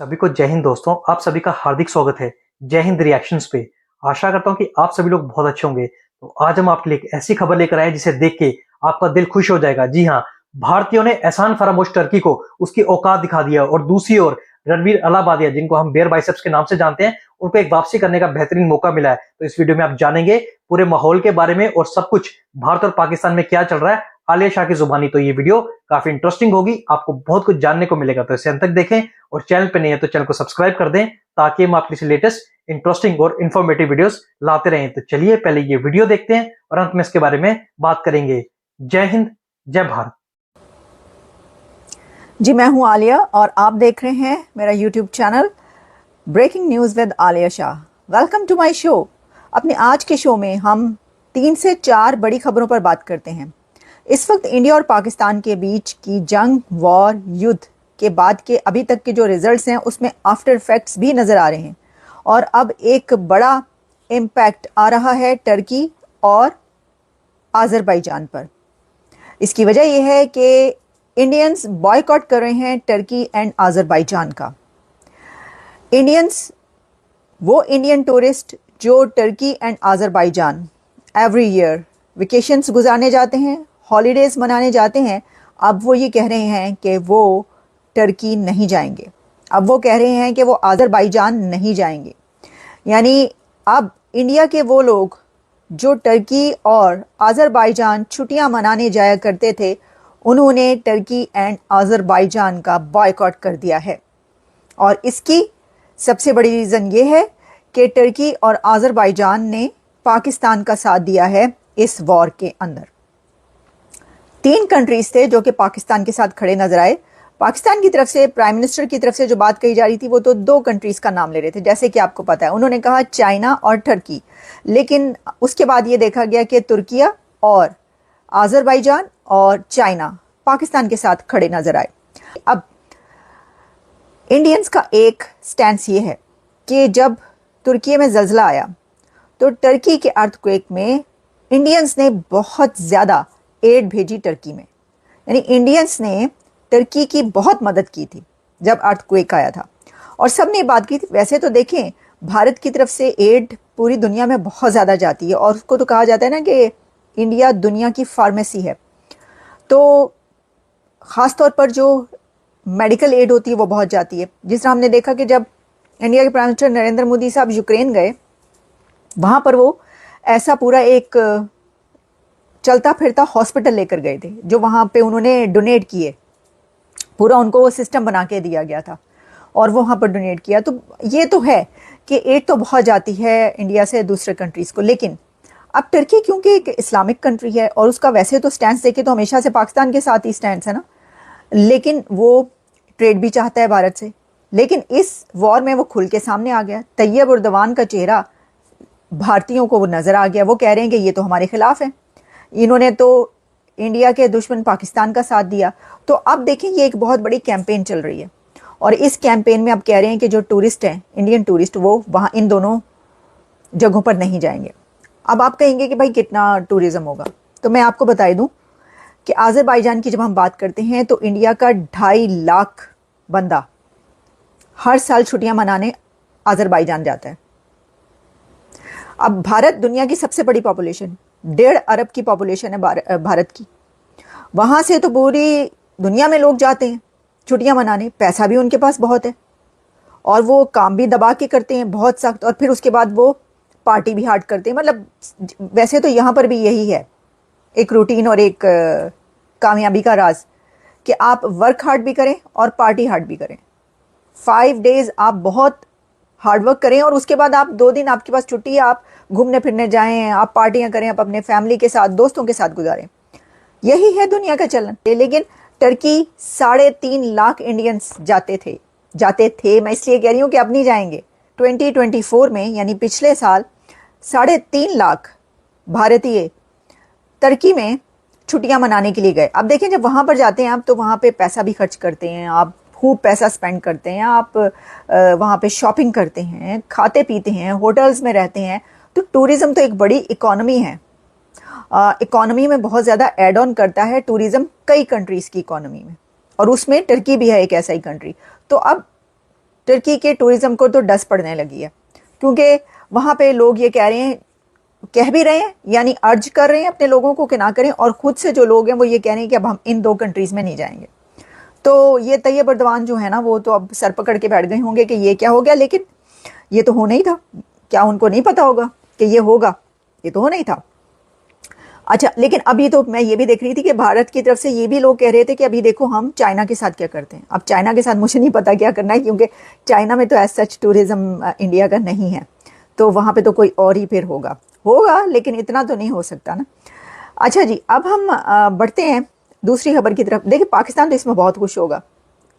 सभी को जय हिंद दोस्तों। आप सभी का हार्दिक स्वागत है जय हिंद रिएक्शंस पे। आशा करता हूं कि आप सभी लोग बहुत अच्छे होंगे। तो आज हम आपके लिए एक ऐसी खबर लेकर आए हैं जिसे देख के आपका दिल खुश हो जाएगा। जी हाँ, भारतीयों ने एहसान फरामोश टर्की को उसकी औकात दिखा दिया और दूसरी ओर रणवीर अलाबादिया, जिनको हम बेयर बाइसेप्स के नाम से जानते हैं, उनको एक वापसी करने का बेहतरीन मौका मिला है। तो इस वीडियो में आप जानेंगे पूरे माहौल के बारे में और सब कुछ भारत और पाकिस्तान में क्या चल रहा है आलिया शाह की जुबानी। तो ये वीडियो काफी इंटरेस्टिंग होगी, आपको बहुत कुछ जानने को मिलेगा। तो इसे अंत तक देखें और चैनल पे नहीं है तो चैनल को सब्सक्राइब कर दें ताकि हम आपके लिए लेटेस्ट इंटरेस्टिंग और इन्फॉर्मेटिव वीडियोस लाते रहें। तो चलिए पहले ये वीडियो देखते हैं और अंत में इसके बारे में बात करेंगे। जय हिंद, जय भारत। जी, मैं हूं आलिया और आप देख रहे हैं मेरा YouTube channel breaking news with Alia Shah. Welcome to my show. अपने आज के शो में हम 3 से 4 बड़ी खबरों पर बात करते हैं। इस वक्त इंडिया और पाकिस्तान के बीच की जंग, वॉर, युद्ध के बाद के अभी तक के जो रिजल्ट्स हैं उसमें आफ्टर इफेक्ट्स भी नज़र आ रहे हैं और अब एक बड़ा इम्पैक्ट आ रहा है टर्की और आज़रबाईजान पर। इसकी वजह यह है कि इंडियंस बॉयकॉट कर रहे हैं टर्की एंड आज़रबाईजान का। इंडियंस, वो इंडियन टूरिस्ट जो Turkey and Azerbaijan every year vacations गुजारने जाते हैं, हॉलीडेज़ मनाने जाते हैं, अब वो ये कह रहे हैं कि वो टर्की नहीं जाएंगे। अब वो कह रहे हैं कि वो आज़रबाईजान नहीं जाएंगे। यानी अब इंडिया के वो लोग जो टर्की और आज़रबाईजान छुट्टियां मनाने जाया करते थे, उन्होंने टर्की एंड आज़रबाईजान का बॉयकॉट कर दिया है। और इसकी सबसे बड़ी रीज़न ये है कि टर्की और आज़रबाईजान ने पाकिस्तान का साथ दिया है इस वॉर के अंदर। 3 कंट्रीज थे जो कि पाकिस्तान के साथ खड़े नजर आए। पाकिस्तान की तरफ से, प्राइम मिनिस्टर की तरफ से जो बात कही जा रही थी वो तो 2 कंट्रीज का नाम ले रहे थे, जैसे कि आपको पता है। उन्होंने कहा चाइना और टर्की, लेकिन उसके बाद ये देखा गया कि तुर्किया और आज़रबाईजान और चाइना पाकिस्तान के साथ खड़े नजर आए। अब इंडियंस का एक स्टैंस ये है कि जब तुर्की में ज़ल्ज़ला आया तो टर्की के अर्थक्वेक में इंडियंस ने बहुत ज़्यादा एड भेजी टर्की में। यानी इंडियंस ने टर्की की बहुत मदद की थी जब अर्थक्वेक आया था और सब ने बात की थी। वैसे तो देखें, भारत की तरफ से एड पूरी दुनिया में बहुत ज़्यादा जाती है और उसको तो कहा जाता है ना कि इंडिया दुनिया की फार्मेसी है। तो ख़ास तौर पर जो मेडिकल एड होती है वो बहुत जाती है। जिस तरह हमने देखा कि जब इंडिया के प्राइम मिनिस्टर नरेंद्र मोदी साहब यूक्रेन गए, वहाँ पर वो ऐसा पूरा एक चलता फिरता हॉस्पिटल लेकर गए थे जो वहाँ पे उन्होंने डोनेट किए। पूरा उनको वो सिस्टम बना के दिया गया था और वो वहाँ पर डोनेट किया। तो ये तो है कि एड तो बहुत जाती है इंडिया से दूसरे कंट्रीज़ को। लेकिन अब टर्की क्योंकि एक इस्लामिक कंट्री है और उसका वैसे तो स्टैंड देखे तो हमेशा से पाकिस्तान के साथ ही स्टैंड है ना, लेकिन वो ट्रेड भी चाहता है भारत से। लेकिन इस वॉर में वो खुल के सामने आ गया। तैयब उर्दवान का चेहरा भारतीयों को वो नज़र आ गया। वो कह रहे हैं कि ये तो हमारे खिलाफ है, इन्होंने तो इंडिया के दुश्मन पाकिस्तान का साथ दिया। तो अब देखें, ये एक बहुत बड़ी कैंपेन चल रही है और इस कैंपेन में अब कह रहे हैं कि जो टूरिस्ट हैं, इंडियन टूरिस्ट, वो वहाँ इन दोनों जगहों पर नहीं जाएंगे। अब आप कहेंगे कि भाई कितना टूरिज़्म होगा, तो मैं आपको बता दूं कि आज़रबाईजान की जब हम बात करते हैं तो इंडिया का 2.5 लाख बंदा हर साल छुट्टियां मनाने आज़रबाईजान जाता है। अब भारत दुनिया की सबसे बड़ी पॉपुलेशन, 1.5 अरब की पॉपुलेशन है भारत की। वहाँ से तो पूरी दुनिया में लोग जाते हैं छुट्टियां मनाने। पैसा भी उनके पास बहुत है और वो काम भी दबा के करते हैं बहुत सख्त, और फिर उसके बाद वो पार्टी भी हार्ड करते हैं। मतलब वैसे तो यहाँ पर भी यही है एक रूटीन और एक कामयाबी का राज कि आप वर्क हार्ड भी करें और पार्टी हार्ड भी करें। 5 डेज आप बहुत हार्ड वर्क करें और उसके बाद आप 2 दिन आपके पास छुट्टी है, आप घूमने फिरने जाएं, आप पार्टियां करें, आप अपने फैमिली के साथ, दोस्तों के साथ गुजारें। यही है दुनिया का चलन। लेकिन टर्की 3.5 लाख इंडियंस जाते थे। मैं इसलिए कह रही हूँ कि अब नहीं जाएंगे। 2024 में यानी पिछले साल 3.5 लाख भारतीय टर्की में छुट्टियां मनाने के लिए गए। अब देखें, जब वहाँ पर जाते हैं आप तो वहाँ पे पैसा भी खर्च करते हैं, आप खूब पैसा स्पेंड करते हैं, आप वहाँ पे शॉपिंग करते हैं, खाते पीते हैं, होटल्स में रहते हैं। तो टूरिज़्म तो एक बड़ी इकोनॉमी है। इकोनॉमी में बहुत ज़्यादा एड ऑन करता है टूरिज़्म कई कंट्रीज़ की इकोनॉमी में, और उसमें टर्की भी है एक ऐसा ही कंट्री। तो अब टर्की के टूरिज्म को तो डस पड़ने लगी है, क्योंकि वहाँ पे लोग ये कह रहे हैं, कह भी रहे हैं, यानी अर्ज कर रहे हैं अपने लोगों को कि ना करें, और खुद से जो लोग हैं वो ये कह रहे हैं कि अब हम इन 2 कंट्रीज़ में नहीं जाएंगे। तो ये तैयब अर्दवान जो है ना, वो तो अब सर पकड़ के बैठ गए होंगे कि ये क्या हो गया, लेकिन ये तो होना ही था। क्या उनको नहीं पता होगा कि ये होगा? ये तो होना ही था। अच्छा, लेकिन अभी तो मैं ये भी देख रही थी कि भारत की तरफ से ये भी लोग कह रहे थे कि अभी देखो हम चाइना के साथ क्या करते हैं। अब चाइना के साथ मुझे नहीं पता क्या करना है, क्योंकि चाइना में तो एज सच टूरिज्म इंडिया का नहीं है, तो वहाँ पे तो कोई और ही फिर होगा, लेकिन इतना तो नहीं हो सकता ना। अच्छा जी, अब हम बढ़ते हैं दूसरी खबर की तरफ। देखिए, पाकिस्तान तो इसमें बहुत खुश होगा,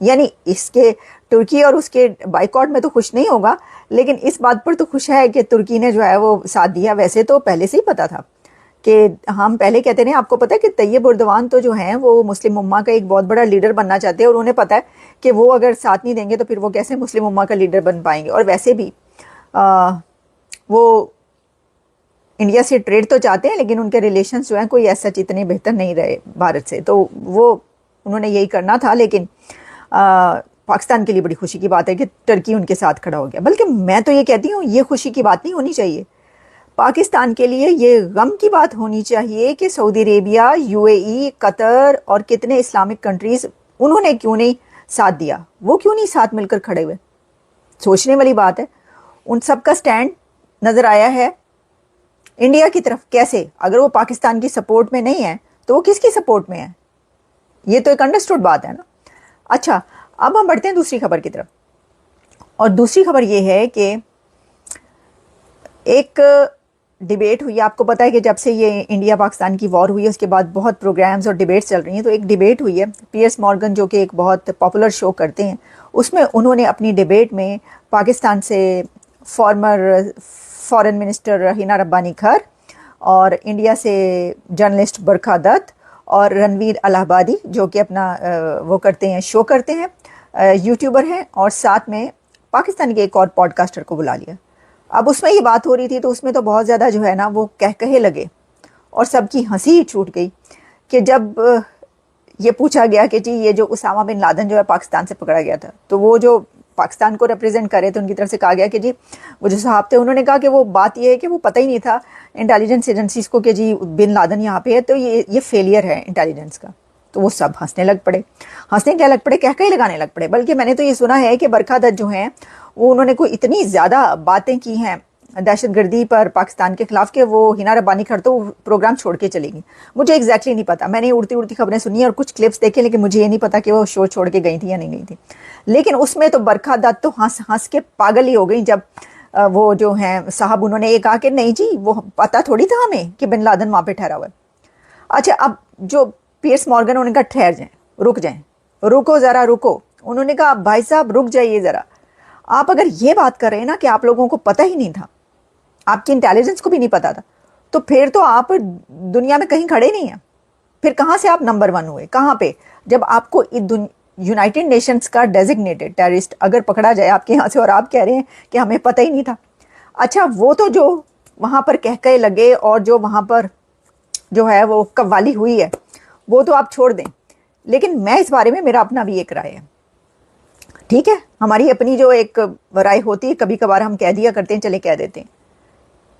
यानी इसके तुर्की और उसके बाइकॉट में तो खुश नहीं होगा, लेकिन इस बात पर तो खुश है कि तुर्की ने जो है वो साथ दिया। वैसे तो पहले से ही पता था कि हम पहले कहते हैं, आपको पता है कि तैयब अर्दवान तो जो हैं वो मुस्लिम उम्मा का एक बहुत बड़ा लीडर बनना चाहते हैं, और उन्हें पता है कि वो अगर साथ नहीं देंगे तो फिर वो कैसे मुस्लिम उम्मा का लीडर बन पाएंगे। और वैसे भी वो इंडिया से ट्रेड तो चाहते हैं, लेकिन उनके रिलेशंस जो हैं कोई ऐसा इतने बेहतर नहीं रहे भारत से, तो वो उन्होंने यही करना था। लेकिन पाकिस्तान के लिए बड़ी खुशी की बात है कि टर्की उनके साथ खड़ा हो गया। बल्कि मैं तो ये कहती हूँ, ये खुशी की बात नहीं होनी चाहिए, पाकिस्तान के लिए ये गम की बात होनी चाहिए कि सऊदी अरेबिया, यूएई, कतर और कितने इस्लामिक कंट्रीज, उन्होंने क्यों नहीं साथ दिया, वो क्यों नहीं साथ मिलकर खड़े हुए। सोचने वाली बात है। उन सब का स्टैंड नजर आया है इंडिया की तरफ। कैसे? अगर वो पाकिस्तान की सपोर्ट में नहीं है तो वो किसकी सपोर्ट में है? ये तो एक अंडरस्टूड बात है ना। अच्छा, अब हम बढ़ते हैं दूसरी खबर की तरफ, और दूसरी खबर ये है कि एक डिबेट हुई। आपको पता है कि जब से ये इंडिया पाकिस्तान की वॉर हुई है उसके बाद बहुत प्रोग्राम्स और डिबेट्स चल रही हैं। तो एक डिबेट हुई है, पियर्स मॉर्गन जो कि एक बहुत पॉपुलर शो करते हैं, उसमें उन्होंने अपनी डिबेट में पाकिस्तान से farmer foreign minister Hina Rabbani खर और इंडिया से जर्नलिस्ट बरखा दत्त और रणवीर अलाहाबादी जो कि अपना वो करते हैं, शो करते हैं, यूट्यूबर हैं, और साथ में पाकिस्तान के एक और पॉडकास्टर को बुला लिया। अब उसमें ये बात हो रही थी तो उसमें तो बहुत ज़्यादा जो है ना वो कहे लगे और सबकी हंसी छूट गई कि जब ये पूछा गया कि जी ये जो उसामा बिन लादेन जो है पाकिस्तान से पकड़ा गया था, तो वो जो पाकिस्तान को रिप्रेजेंट कर रहे थे उनकी तरफ से कहा गया कि जी वो जो साहब थे उन्होंने कहा कि वो बात ये है कि वो पता ही नहीं था इंटेलिजेंस एजेंसीज को कि जी बिन लादेन यहाँ पे है, तो ये फेलियर है इंटेलिजेंस का। तो वो सब हंसने लग पड़े, कह लगाने लग पड़े। बल्कि मैंने तो ये सुना है कि बरखा दत्त जो हैं वो उन्होंने कोई इतनी ज़्यादा बातें की हैं दहशतगर्दी पर पाकिस्तान के खिलाफ कि वो हिना रब्बानी खर तो प्रोग्राम छोड़ के चलेगी। मुझे एग्जैक्टली नहीं पता, मैंने उड़ती खबरें सुनी और कुछ क्लिप्स देखे, लेकिन मुझे ये नहीं पता कि वो शो छोड़ के गई थी या नहीं गई थी। लेकिन उसमें तो बरखा दत्त तो हंस के पागल ही हो गई जब वो जो हैं साहब उन्होंने ये कहा कि नहीं जी वो पता थोड़ी था हमें कि बिन लादेन वहाँ पे ठहरा हुआ है। अच्छा, अब जो पियर्स मॉर्गन उन्होंने कहा ठहर जाएं, रुको ज़रा रुको। उन्होंने कहा भाई साहब रुक जाइए ज़रा, आप अगर ये बात कर रहे हैं ना कि आप लोगों को पता ही नहीं था, आपकी इंटेलिजेंस को भी नहीं पता था, तो फिर तो आप दुनिया में कहीं खड़े नहीं हैं। फिर कहाँ से आप नंबर 1 हुए? कहाँ पे? जब आपको यूनाइटेड नेशंस का डेजिग्नेटेड टेररिस्ट अगर पकड़ा जाए आपके यहाँ से और आप कह रहे हैं कि हमें पता ही नहीं था। अच्छा, वो तो जो वहाँ पर कह लगे और जो वहाँ पर जो है वो कव्वाली हुई है वो तो आप छोड़ दें, लेकिन मैं इस बारे में मेरा अपना भी एक राय है। ठीक है, हमारी अपनी जो एक राय होती है, कभी कभार हम कह दिया करते हैं, चले कह देते हैं।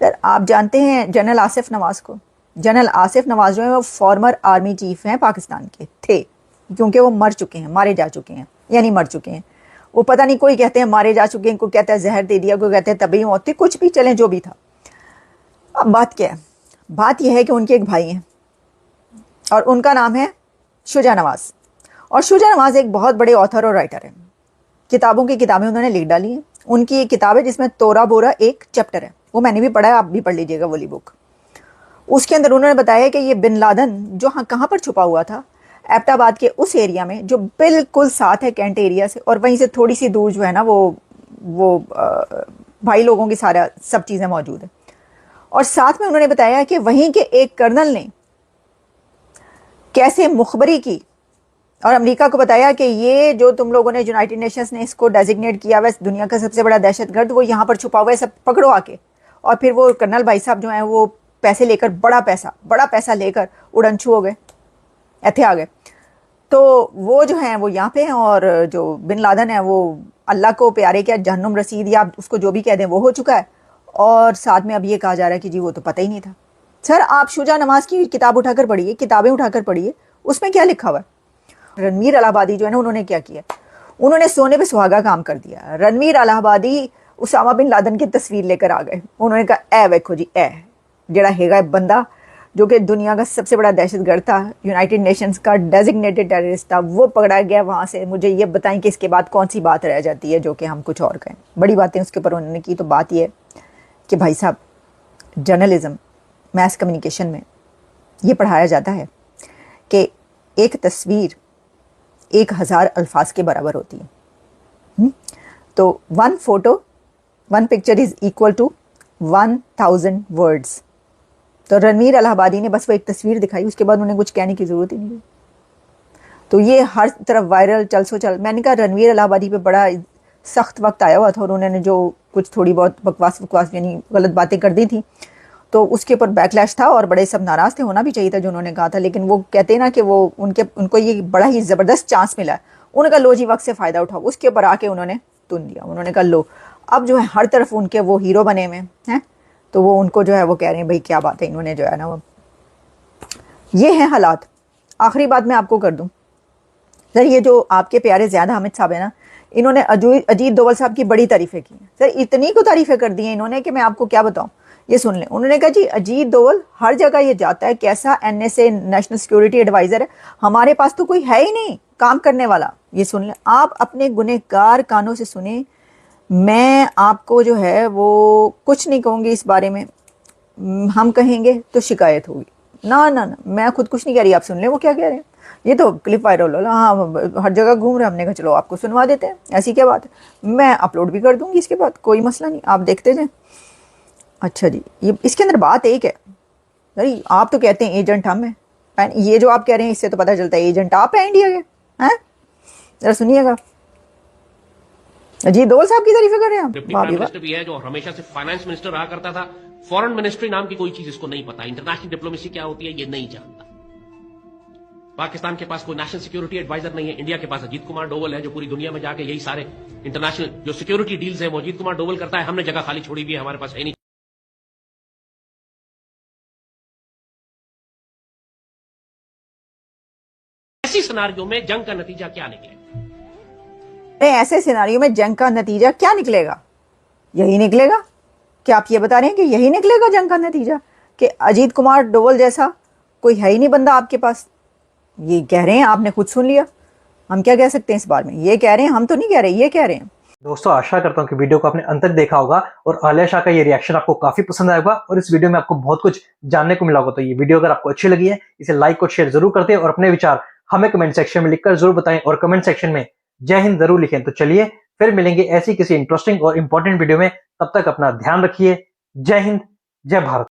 सर, आप जानते हैं जनरल आसिफ नवाज को? जनरल आसिफ नवाज जो है वो फॉर्मर आर्मी चीफ हैं पाकिस्तान के थे, क्योंकि वो मर चुके हैं, मारे जा चुके हैं, यानी मर चुके हैं। वो पता नहीं, कोई कहते हैं मारे जा चुके हैं, कोई कहता है जहर दे दिया, कोई कहते हैं तभी मौत थी, कुछ भी चले जो भी था। अब बात क्या है? बात यह है कि उनके एक भाई हैं और उनका नाम है शुजा नवाज, और शुजा नवाज एक बहुत बड़े ऑथर और राइटर हैं। किताबों की किताबें उन्होंने लिख डाली हैं। उनकी एक किताब है जिसमें तोरा बोरा एक चैप्टर है, वो मैंने भी पढ़ा है, आप भी पढ़ लीजिएगा वाली बुक। उसके अंदर उन्होंने बताया कि ये बिन लादेन जो कहाँ पर छुपा हुआ था, एबटाबाद के उस एरिया में जो बिल्कुल साथ है कैंट एरिया से, और वहीं से थोड़ी सी दूर जो है ना वो भाई लोगों की सारा सब चीज़ें मौजूद है। और साथ में उन्होंने बताया कि वहीं के एक कर्नल ने कैसे मुखबरी की और अमेरिका को बताया कि ये जो तुम लोगों ने यूनाइटेड नेशंस ने इसको डेजिग्नेट किया हुआ दुनिया का सबसे बड़ा दहशतगर्द, वो यहाँ पर छुपा हुआ है, सब पकड़ो आके। और फिर वो कर्नल भाई साहब जो हैं वो पैसे लेकर, बड़ा पैसा लेकर उड़नछू हो गए, ऐथे आ गए। تو وہ جو ہیں وہ یہاں پہ ہیں، اور جو بن لادن ہے وہ اللہ کو پیارے کیا جہنم رسید یا اس کو جو بھی کہہ دیں وہ ہو چکا ہے، اور ساتھ میں اب یہ کہا جا رہا ہے کہ جی وہ تو پتہ ہی نہیں تھا۔ سر آپ شجاع نماز کی کتاب اٹھا کر پڑھیے، کتابیں اٹھا کر پڑھیے، اس میں کیا لکھا ہوا ہے۔ رنویر الہ آبادی جو ہے نا، انہوں نے کیا کیا، انہوں نے سونے پہ سہاگا کام کر دیا۔ رنویر الہ آبادی اسامہ بن لادن کی تصویر لے کر آ گئے، انہوں نے کہا اے ویکھو جی، اے جڑا ہے بندہ جو کہ دنیا کا سب سے بڑا دہشت گرد تھا، یونائٹڈ نیشنز کا ڈیزگنیٹڈ ٹیررسٹ تھا، وہ پکڑا گیا وہاں سے۔ مجھے یہ بتائیں کہ اس کے بعد کون سی بات رہ جاتی ہے جو کہ ہم کچھ اور کہیں۔ بڑی باتیں اس کے اوپر انہوں نے کی۔ تو بات یہ ہے کہ بھائی صاحب، جرنلزم میس کمیونیکیشن میں یہ پڑھایا جاتا ہے کہ ایک تصویر 1000 الفاظ کے برابر ہوتی ہے۔ تو 1 photo 1 picture is equal to 1000 words۔ تو رنویر الہ آبادی نے بس وہ ایک تصویر دکھائی، اس کے بعد انہیں کچھ کہنے کی ضرورت ہی نہیں ہوئی۔ تو یہ ہر طرف وائرل چل سو چل۔ میں نے کہا رنویر الہ آبادی پہ بڑا سخت وقت آیا ہوا تھا، اور انہوں نے جو کچھ تھوڑی بہت بکواس یعنی غلط باتیں کر دی تھیں، تو اس کے اوپر بیکلیش تھا، اور بڑے سب ناراض تھے، ہونا بھی چاہیے تھا جو انہوں نے کہا تھا۔ لیکن وہ کہتے ہیں نا کہ وہ ان کو یہ بڑا ہی زبردست چانس ملا ہے، انہوں نے کہا لو جی وقت سے فائدہ اٹھاؤ، اس کے اوپر آ کے انہوں نے تن دیا۔ انہوں نے کہا لو اب جو ہے ہر طرف ان کے وہ ہیرو بنے ہوئے ہیں، تو وہ ان کو جو ہے وہ کہہ رہے ہیں بھائی کیا بات ہے، انہوں نے جو ہے نا وہ یہ ہیں حالات۔ آخری بات میں آپ کو کر دوں، سر یہ جو آپ کے پیارے زیاد حامد صاحب ہیں نا، انہوں نے اجیت دوول صاحب کی بڑی تعریفیں کی ہیں۔ سر اتنی کو تعریفیں کر دی ہیں انہوں نے کہ میں آپ کو کیا بتاؤں، یہ سن لیں۔ انہوں نے کہا جی اجیت دوول ہر جگہ یہ جاتا ہے، کیسا NSA نیشنل سیکورٹی ایڈوائزر ہے، ہمارے پاس تو کوئی ہے ہی نہیں کام کرنے والا۔ یہ سن لیں، آپ اپنے گنہگار کانوں سے سنیں، میں آپ کو جو ہے وہ کچھ نہیں کہوں گی اس بارے میں، ہم کہیں گے تو شکایت ہوگی۔ نہ نہ نہ، میں خود کچھ نہیں کہہ رہی، آپ سن لیں وہ کیا کہہ رہے ہیں۔ یہ تو کلپ وائرل ہو، ہاں ہر جگہ گھوم رہے، ہم نے کہا چلو آپ کو سنوا دیتے ہیں، ایسی کیا بات ہے، میں اپلوڈ بھی کر دوں گی اس کے بعد، کوئی مسئلہ نہیں، آپ دیکھتے جائیں۔ اچھا جی، یہ اس کے اندر بات ایک ہے، بھائی آپ تو کہتے ہیں ایجنٹ ہم ہیں، یہ جو آپ کہہ رہے ہیں اس سے تو پتہ چلتا ہے ایجنٹ آپ ہیں انڈیا کے، ہیں؟ ذرا سنیے گا، اجیت دوول صاحب کی تعریفیں کر رہے ہیں آپ، ڈپٹی واہ پرائم بھی واہ۔ منسٹر بھی ہے جو ہمیشہ سے فائنانس منسٹر رہا کرتا تھا، فورن منسٹری نام کی کوئی چیز اس کو نہیں پتا، انٹرنیشنل ڈپلومیسی کیا ہوتی ہے یہ نہیں جانتا۔ پاکستان کے پاس کوئی نیشنل سیکورٹی ایڈوائزر نہیں ہے، انڈیا کے پاس اجیت کمار ڈوول ہے جو پوری دنیا میں جا کے یہی سارے انٹرنیشنل جو سیکورٹی ڈیلز ہیں وہ اجیت کمار ڈوول کرتا ہے، ہم نے جگہ خالی چھوڑی ہوئی ہے، ہمارے پاس ہے نہیں۔ ایسی سیناریوں میں جنگ کا نتیجہ کیا نکلے؟ ایسے سیناریوں میں جنگ کا نتیجہ کیا نکلے گا؟ یہی نکلے گا کہ آپ یہ بتا رہے ہیں کہ یہی نکلے گا جنگ کا نتیجہ، کہ اجیت کمار ڈوول جیسا کوئی ہے ہی نہیں بندہ آپ کے پاس۔ یہ کہہ رہے ہیں، آپ نے خود سن لیا، ہم کیا کہہ سکتے ہیں اس بارے میں، یہ کہہ رہے ہیں، ہم تو نہیں کہہ رہے، یہ کہہ رہے ہیں۔ دوستوں آشا کرتا ہوں کہ ویڈیو کو آپ نے انت تک دیکھا ہوگا اور عالیہ شاہ کا یہ ریاکشن آپ کو کافی پسند آئے گا، اور اس ویڈیو میں آپ کو بہت کچھ جاننے کو ملا ہوگا۔ تو یہ ویڈیو اگر آپ کو اچھی لگی ہے اسے لائک اور شیئر ضرور کرتے ہیں، اور اپنے وچار ہمیں کمنٹ سیکشن میں لکھ کر ضرور بتائیں، اور کمنٹ سیکشن میں جے ہند ضرور لکھیں۔ تو چلیے پھر ملیں گے ایسی کسی انٹرسٹنگ اور امپورٹنٹ ویڈیو میں، تب تک اپنا دھیان رکھیے۔ جے ہند، جے بھارت۔